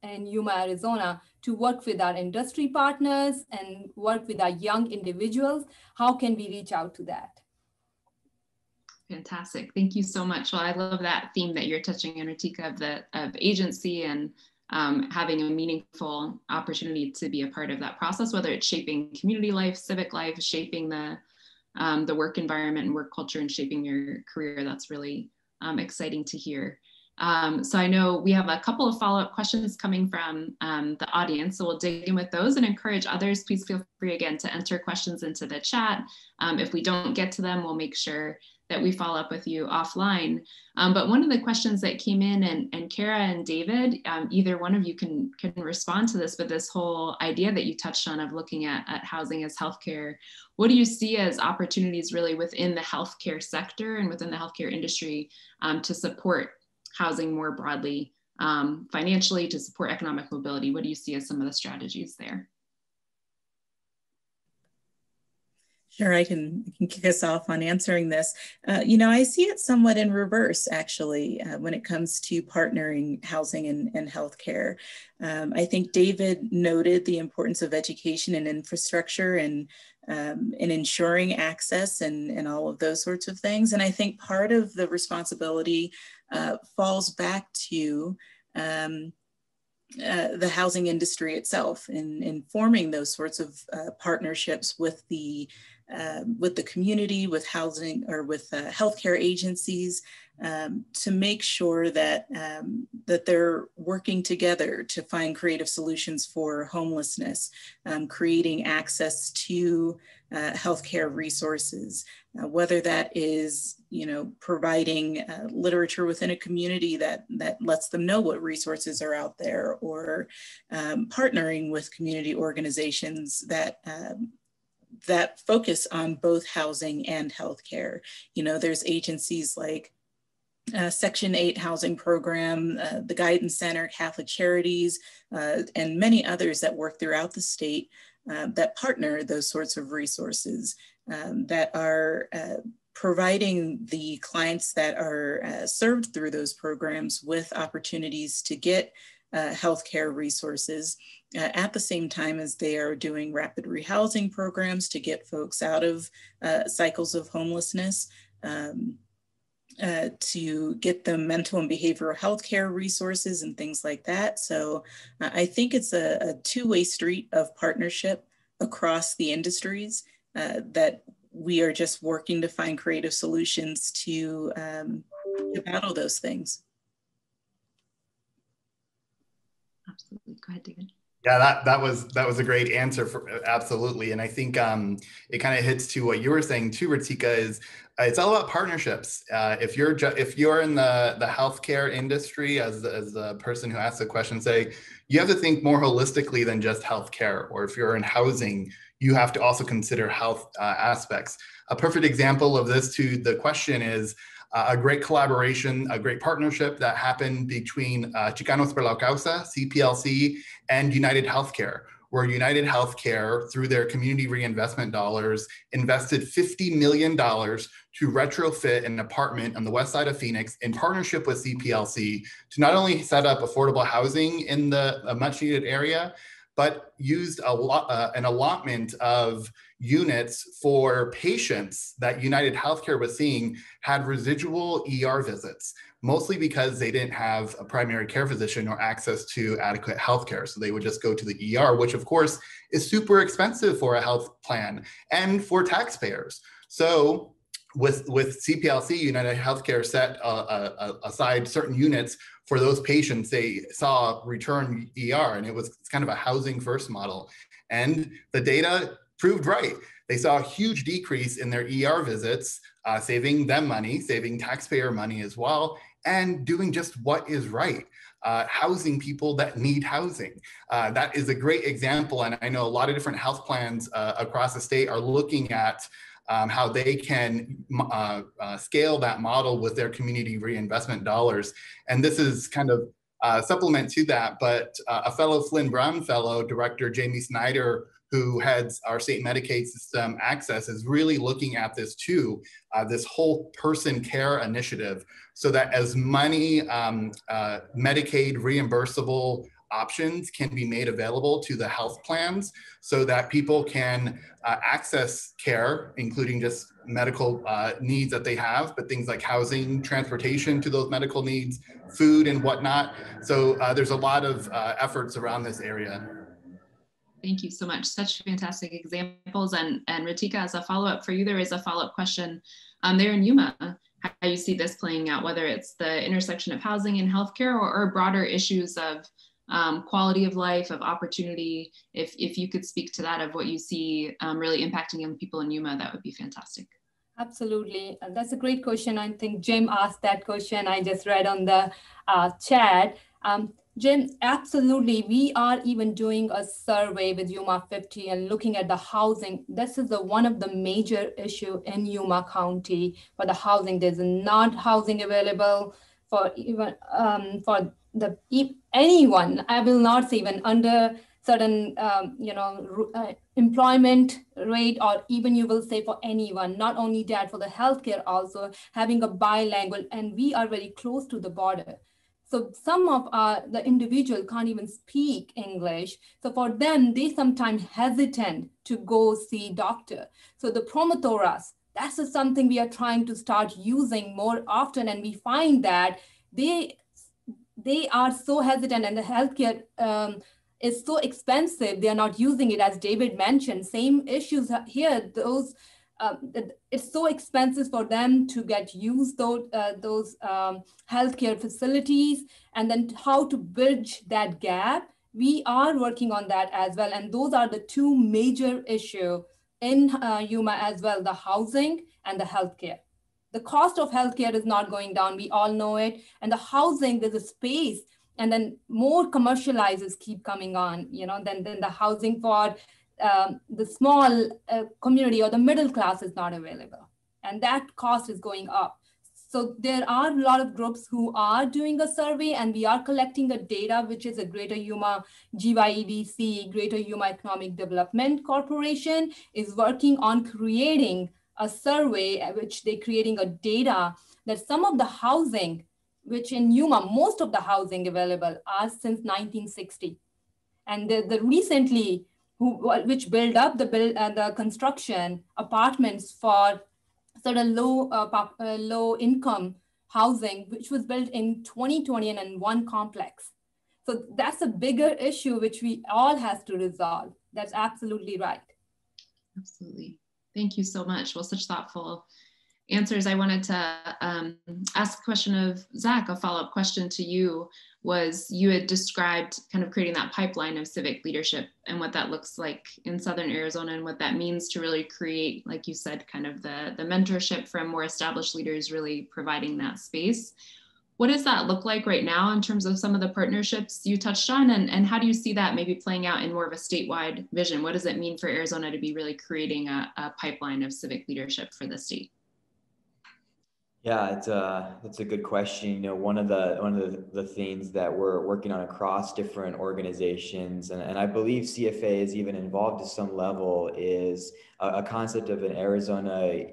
in Yuma, Arizona, to work with our industry partners and work with our young individuals. How can we reach out to that? Fantastic. Thank you so much. Well, I love that theme that you're touching on, Ritika, of agency and having a meaningful opportunity to be a part of that process, whether it's shaping community life, civic life, shaping the work environment and work culture, and shaping your career. That's really exciting to hear. So I know we have a couple of follow-up questions coming from the audience, so we'll dig in with those and encourage others. Please feel free again to enter questions into the chat. If we don't get to them, we'll make sure that we follow up with you offline. But one of the questions that came in, and Kara and David, either one of you can respond to this, but this whole idea that you touched on of looking at housing as healthcare, what do you see as opportunities really within the healthcare sector and within the healthcare industry to support housing more broadly, financially, to support economic mobility? What do you see as some of the strategies there? Sure, I can kick us off on answering this. You know, I see it somewhat in reverse, actually, when it comes to partnering housing and healthcare. I think David noted the importance of education and infrastructure and ensuring access and all of those sorts of things. And I think part of the responsibility falls back to the housing industry itself in forming those sorts of partnerships with the community, with housing, or with healthcare agencies, to make sure that that they're working together to find creative solutions for homelessness, creating access to healthcare resources, whether that is, you know, providing literature within a community that lets them know what resources are out there, or partnering with community organizations that that focus on both housing and healthcare. You know, there's agencies like Section 8 Housing Program, the Guidance Center, Catholic Charities, and many others that work throughout the state that partner those sorts of resources that are providing the clients that are served through those programs with opportunities to get healthcare resources at the same time as they are doing rapid rehousing programs to get folks out of cycles of homelessness, to get them mental and behavioral health care resources and things like that. So I think it's a two-way street of partnership across the industries that we are just working to find creative solutions to battle those things. Absolutely. Go ahead, David. Yeah, that was a great answer for absolutely, and I think it kind of hits to what you were saying too, Ritika. Is it's all about partnerships. If you're in the healthcare industry, as the person who asked the question, say you have to think more holistically than just healthcare. Or if you're in housing, you have to also consider health aspects. A perfect example of this to the question is a great collaboration, a great partnership that happened between Chicanos por la Causa, CPLC, and United Healthcare, where United Healthcare, through their community reinvestment dollars, invested $50 million to retrofit an apartment on the west side of Phoenix in partnership with CPLC to not only set up affordable housing in the much needed area, but used an allotment of units for patients that United Healthcare was seeing had residual ER visits, mostly because they didn't have a primary care physician or access to adequate healthcare. So they would just go to the ER, which of course is super expensive for a health plan and for taxpayers. So with CPLC, United Healthcare set aside certain units for those patients they saw return ER, and it was kind of a housing first model. And the data proved right. They saw a huge decrease in their ER visits, saving them money, saving taxpayer money as well, and doing just what is right. Housing people that need housing. That is a great example. And I know a lot of different health plans across the state are looking at how they can scale that model with their community reinvestment dollars. And this is kind of supplement to that, but a fellow Flynn Brown fellow, Director Jamie Snyder, who heads our state Medicaid system access, is really looking at this too, this whole person care initiative, so that as many Medicaid reimbursable options can be made available to the health plans so that people can access care, including just medical needs that they have, but things like housing, transportation to those medical needs, food and whatnot. So there's a lot of efforts around this area. Thank you so much. Such fantastic examples. And Ritika, as a follow-up for you, there is a follow-up question. There in Yuma, how you see this playing out, whether it's the intersection of housing and healthcare or broader issues of quality of life, of opportunity. If you could speak to that, of what you see really impacting young people in Yuma, that would be fantastic. Absolutely. That's a great question. I think Jim asked that question. I just read on the chat. Jim, absolutely. We are even doing a survey with Yuma 50 and looking at the housing. This is one of the major issue in Yuma County for the housing. There's not housing available for even for anyone. I will not say even under certain employment rate, or even you will say for anyone. Not only that, for the healthcare also having a bilingual, and we are very close to the border. So some of the individual can't even speak English. So for them, they sometimes hesitant to go see doctor. So the promothoras, that's something we are trying to start using more often. And we find that they are so hesitant, and the healthcare is so expensive. They are not using it, as David mentioned. Same issues here. Those it's so expensive for them to get used those healthcare facilities, and then how to bridge that gap. We are working on that as well. And those are the two major issues in Yuma as well, the housing and the healthcare. The cost of healthcare is not going down. We all know it. And the housing, there's a space, and then more commercializers keep coming on, then the housing for the small community or the middle class is not available. And that cost is going up. So there are a lot of groups who are doing a survey, and we are collecting the data, which is a Greater Yuma GYEDC, Greater Yuma Economic Development Corporation, is working on creating a survey, which they're creating a data that some of the housing, which in Yuma, most of the housing available are since 1960. And the recently, which build up the construction apartments for sort of low income housing, which was built in 2020 and in one complex. So that's a bigger issue which we all have to resolve. That's absolutely right. Absolutely. Thank you so much. Well, such thoughtful answers. I wanted to ask a question of Zac. A follow-up question to you was, you had described kind of creating that pipeline of civic leadership and what that looks like in Southern Arizona, and what that means to really create, like you said, kind of the mentorship from more established leaders, really providing that space. What does that look like right now in terms of some of the partnerships you touched on, and how do you see that maybe playing out in more of a statewide vision? What does it mean for Arizona to be really creating a pipeline of civic leadership for the state? Yeah, it's a good question. One of the things that we're working on across different organizations, and I believe CFA is even involved to some level, is a concept of an Arizona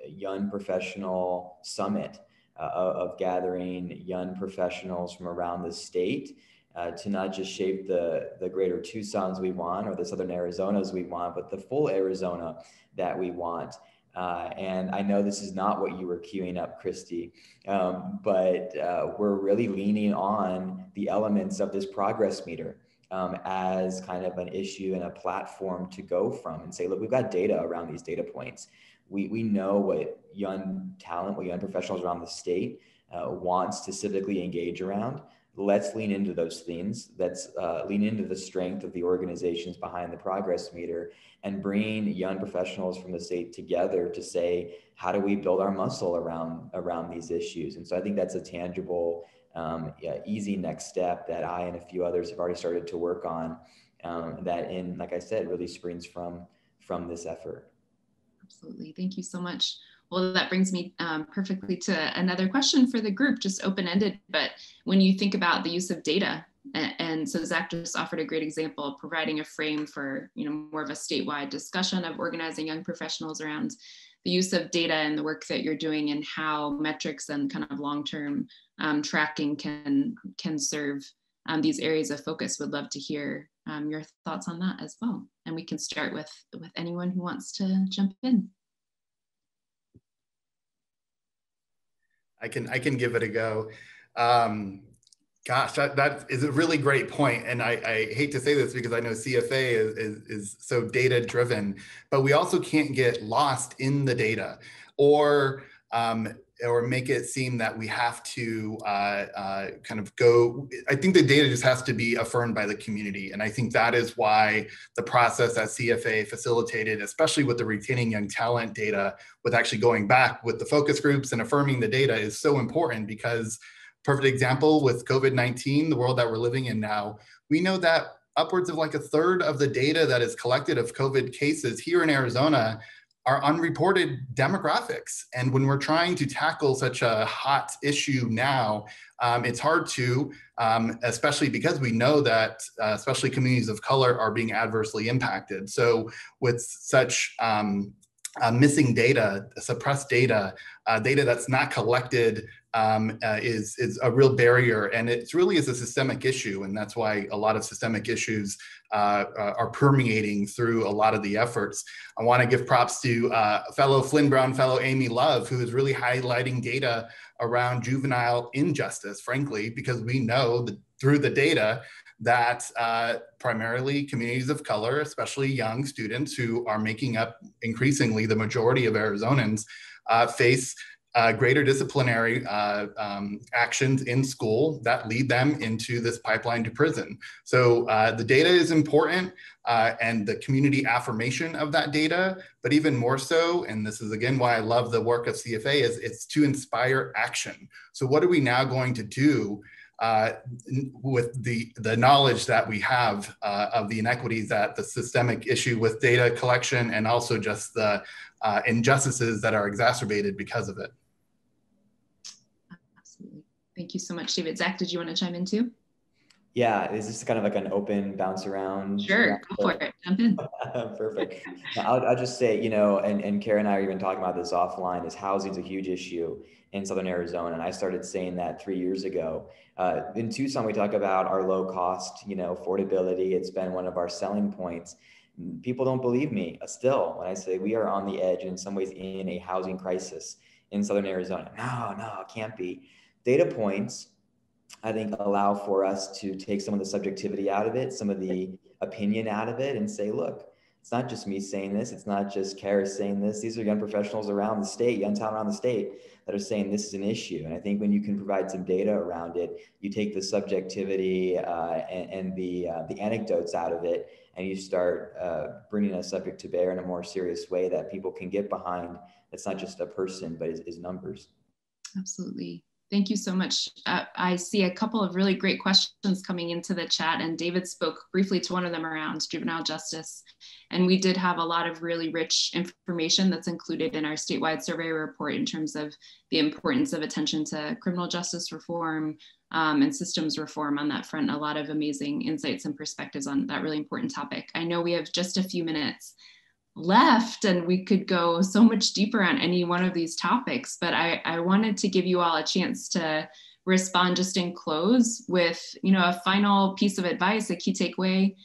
Young Professional Summit, of gathering young professionals from around the state to not just shape the greater Tucson's we want, or the Southern Arizonas we want, but the full Arizona that we want. And I know this is not what you were queuing up, Christy, but we're really leaning on the elements of this progress meter as kind of an issue and a platform to go from and say, look, we've got data around these data points. We know what young talent, what young professionals around the state wants to civically engage around. Let's lean into those things. Let's lean into the strength of the organizations behind the progress meter and bring young professionals from the state together to say, how do we build our muscle around these issues? And so I think that's a tangible, easy next step that I and a few others have already started to work on, that, like I said, really springs from this effort. Absolutely. Thank you so much. Well, that brings me perfectly to another question for the group, just open-ended. But when you think about the use of data, and so Zac just offered a great example of providing a frame for more of a statewide discussion of organizing young professionals around the use of data and the work that you're doing, and how metrics and kind of long-term tracking can serve these areas of focus. Would love to hear your thoughts on that as well. And we can start with anyone who wants to jump in. I can give it a go. Gosh, that is a really great point. And I hate to say this because I know CFA is so data driven, but we also can't get lost in the data or or make it seem that we have to kind of go. I think the data just has to be affirmed by the community. And I think that is why the process that CFA facilitated, especially with the retaining young talent data, with actually going back with the focus groups and affirming the data, is so important. Because perfect example with COVID-19, the world that we're living in now, we know that upwards of like a third of the data that is collected of COVID cases here in Arizona are unreported demographics. And when we're trying to tackle such a hot issue now, it's hard to, especially because we know that especially communities of color are being adversely impacted. So with such missing data, suppressed data, data that's not collected is a real barrier, and it really is a systemic issue, and that's why a lot of systemic issues are permeating through a lot of the efforts. I want to give props to fellow Flynn Brown, fellow Amy Love, who is really highlighting data around juvenile injustice, frankly, because we know that through the data that primarily communities of color, especially young students who are making up increasingly the majority of Arizonans, face greater disciplinary actions in school that lead them into this pipeline to prison. So the data is important, and the community affirmation of that data, but even more so, and this is again why I love the work of CFA, is it's to inspire action. So what are we now going to do with the knowledge that we have of the inequities, that the systemic issue with data collection, and also just the injustices that are exacerbated because of it? Absolutely. Thank you so much, David. Zach, did you want to chime in too? Yeah, is this kind of like an open bounce around? Sure, go for it, jump in. Perfect. I'll just say, you know, and Kara and I are even talking about this offline, is housing is a huge issue in Southern Arizona. And I started saying that 3 years ago. In Tucson, we talk about our low cost, you know, affordability. It's been one of our selling points. People don't believe me still when I say we are on the edge, and in some ways in a housing crisis in Southern Arizona. No, it can't be. Data points, I think, allow for us to take some of the subjectivity out of it, some of the opinion out of it, and say, look, it's not just me saying this. It's not just Kara saying this. These are young professionals around the state, young talent around the state that are saying this is an issue. And I think when you can provide some data around it, you take the subjectivity and the anecdotes out of it, and you start bringing a subject to bear in a more serious way that people can get behind. It's not just a person, but is numbers. Absolutely. Thank you so much. I see a couple of really great questions coming into the chat, and David spoke briefly to one of them around juvenile justice. And we did have a lot of really rich information that's included in our statewide survey report in terms of the importance of attention to criminal justice reform and systems reform on that front. A lot of amazing insights and perspectives on that really important topic. I know we have just a few minutes left, and we could go so much deeper on any one of these topics, but I wanted to give you all a chance to respond just in close with, you know, a final piece of advice, a key takeaway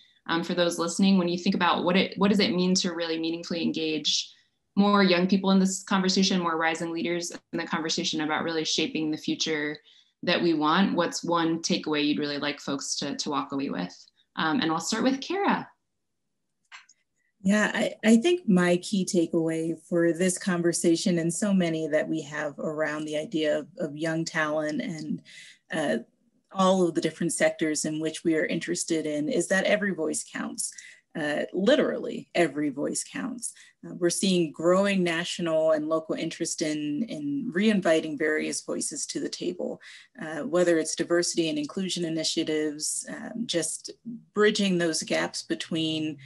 for those listening. When you think about what does it mean to really meaningfully engage more young people in this conversation, more rising leaders in the conversation about really shaping the future that we want, what's one takeaway you'd really like folks to walk away with? And I'll start with Kara. Yeah, I think my key takeaway for this conversation, and so many that we have around the idea of young talent and all of the different sectors in which we are interested in, is that every voice counts. Literally, every voice counts. We're seeing growing national and local interest in re-inviting various voices to the table, whether it's diversity and inclusion initiatives, just bridging those gaps between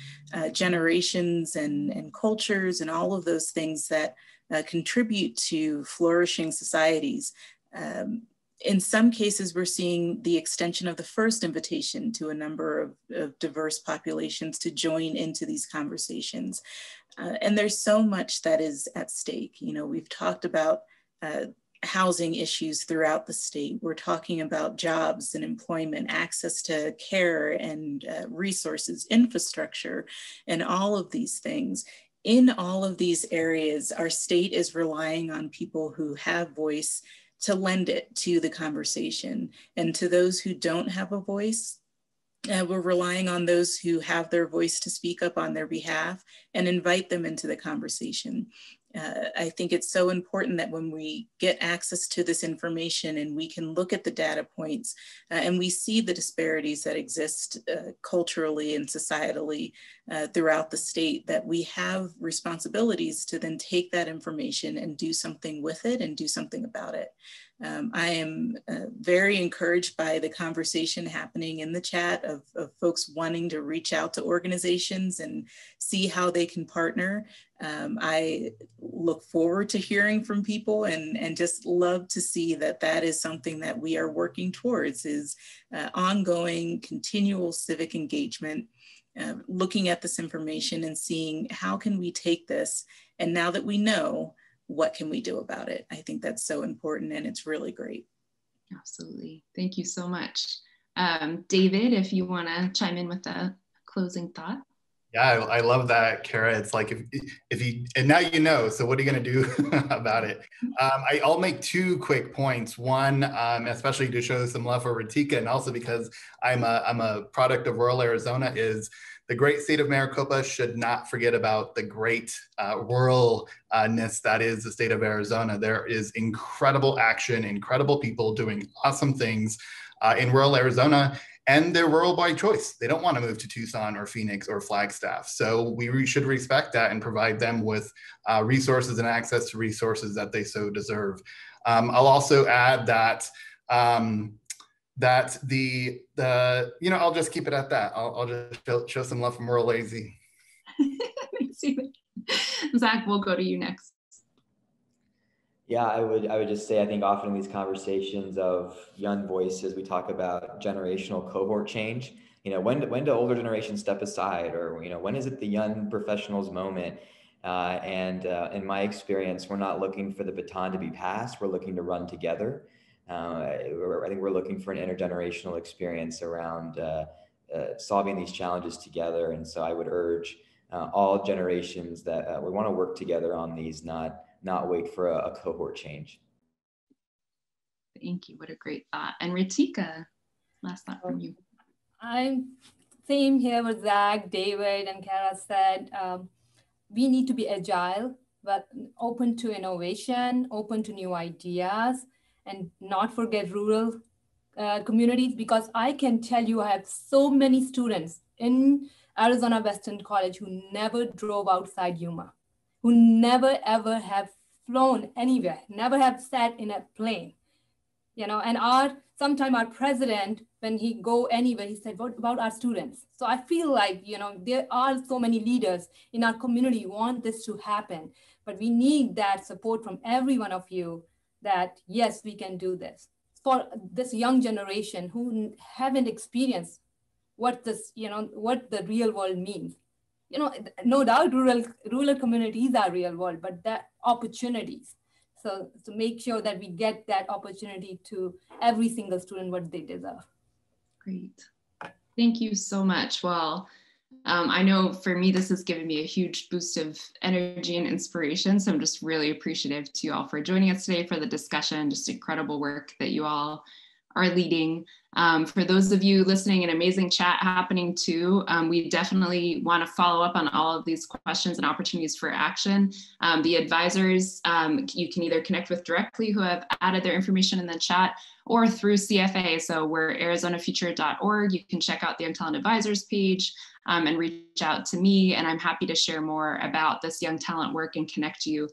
generations and cultures and all of those things that contribute to flourishing societies. In some cases, we're seeing the extension of the first invitation to a number of diverse populations to join into these conversations. And there's so much that is at stake. You know, we've talked about housing issues throughout the state. We're talking about jobs and employment, access to care and resources, infrastructure, and all of these things. In all of these areas, our state is relying on people who have voice to lend it to the conversation. And to those who don't have a voice, we're relying on those who have their voice to speak up on their behalf and invite them into the conversation. I think it's so important that when we get access to this information and we can look at the data points and we see the disparities that exist culturally and societally throughout the state, that we have responsibilities to then take that information and do something with it and do something about it. I am very encouraged by the conversation happening in the chat of folks wanting to reach out to organizations and see how they can partner. I look forward to hearing from people and just love to see that that is something that we are working towards, is ongoing, continual civic engagement, looking at this information and seeing how can we take this, and now that we know, what can we do about it? I think that's so important, and it's really great. Absolutely. Thank you so much. David, if you want to chime in with a closing thought. Yeah, I love that, Kara. It's like if you, and now you know, so what are you going to do about it? I'll make two quick points. One, especially to show some love for Ritika, and also because I'm a product of rural Arizona, is the great state of Maricopa should not forget about the great ruralness that is the state of Arizona. There is incredible action, incredible people doing awesome things in rural Arizona, and they're rural by choice. They don't want to move to Tucson or Phoenix or Flagstaff. So we should respect that and provide them with resources and access to resources that they so deserve. I'll also add that that the I'll just keep it at that. I'll just show some love from rural AZ. Thanks, David. Zac, we'll go to you next. Yeah, I would just say, I think often in these conversations of young voices, we talk about generational cohort change. When do older generations step aside, or when is it the young professionals' moment? And in my experience, we're not looking for the baton to be passed. We're looking to run together. I think we're looking for an intergenerational experience around solving these challenges together. And so I would urge all generations that we want to work together on these, not wait for a cohort change. Thank you. What a great thought. And Ritika, last thought from you. I'm same here with Zac, David, and Kara said. We need to be agile, but open to innovation, open to new ideas, and not forget rural communities, because I can tell you I have so many students in Arizona Western College who never drove outside Yuma, who never ever have flown anywhere, never have sat in a plane, and sometimes our president, when he go anywhere, he said, what about our students? So I feel like, there are so many leaders in our community who want this to happen, but we need that support from every one of you that, yes, we can do this. For this young generation who haven't experienced what the real world means. No doubt rural communities are real world, but that opportunities. So to make sure that we get that opportunity to every single student what they deserve. Great. Thank you so much. Well, I know for me, this has given me a huge boost of energy and inspiration. So I'm just really appreciative to you all for joining us today for the discussion. Just incredible work that you all are leading. For those of you listening, an amazing chat happening too. We definitely want to follow up on all of these questions and opportunities for action. The advisors, you can either connect with directly who have added their information in the chat, or through CFA. So we're arizonafuture.org. You can check out the Young Talent Advisors page and reach out to me. And I'm happy to share more about this young talent work and connect you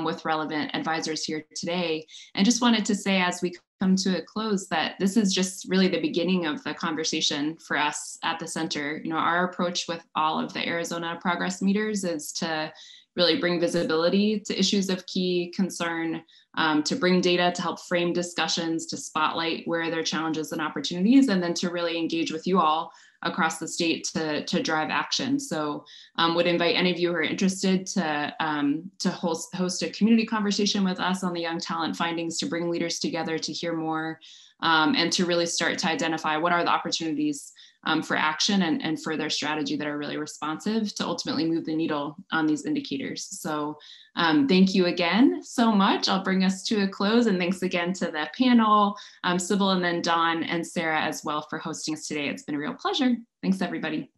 with relevant advisors here today. And just wanted to say, as we come to a close, that this is just really the beginning of the conversation for us at the center. Our approach with all of the Arizona Progress Meters is to really bring visibility to issues of key concern, to bring data to help frame discussions, to spotlight where there are challenges and opportunities, and then to really engage with you all across the state to drive action. So would invite any of you who are interested to host a community conversation with us on the young talent findings, to bring leaders together to hear more, and to really start to identify what are the opportunities for action and further strategy that are really responsive to ultimately move the needle on these indicators. So thank you again so much. I'll bring us to a close, and thanks again to the panel, Sybil, and then Dawn and Sarah as well for hosting us today. It's been a real pleasure. Thanks, everybody.